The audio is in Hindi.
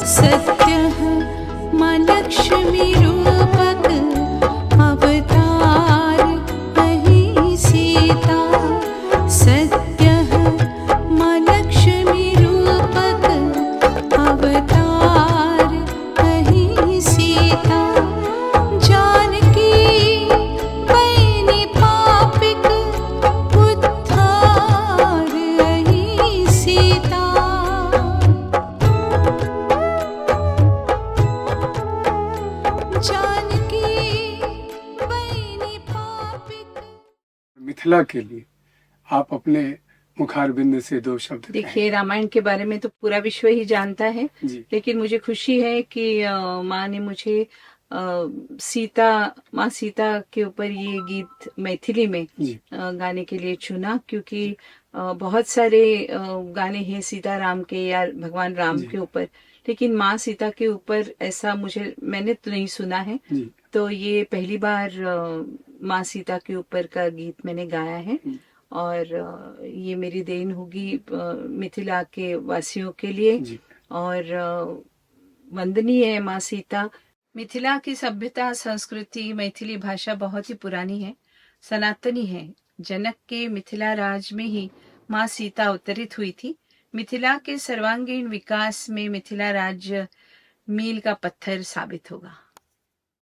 सत्यः मां लक्ष्मी रूपक अवतार अहि सीता। सत्यः मां लक्ष्मी रूपक अवतार अहि सीता। जानकी बयनी पापिक उद्धार अहि सीता। जानकी बयनी पापिक। मिथिला के लिए आप अपने मुखारबिंद से दो शब्द कहें। देखिए, रामायण के बारे में तो पूरा विश्व ही जानता है, जी लेकिन मुझे खुशी है कि माँ ने मुझे माँ सीता के ऊपर ये गीत मैथिली में जी गाने के लिए चुना, क्योंकि बहुत सारे गाने हैं सीताराम के या भगवान राम जी के ऊपर, लेकिन माँ सीता के ऊपर ऐसा मैंने तो नहीं सुना है। जी तो ये पहली बार माँ सीता के ऊपर का गीत मैंने गाया है, जी और ये मेरी देन होगी मिथिला के वासियों के लिए। जी और वंदनीय है माँ सीता। मिथिला की सभ्यता, संस्कृति, मैथिली भाषा बहुत ही पुरानी है, सनातनी है। जनक के मिथिला राज में ही माँ सीता अवतरित हुई थी। मिथिला के सर्वांगीण विकास में मिथिला राज्य मील का पत्थर साबित होगा।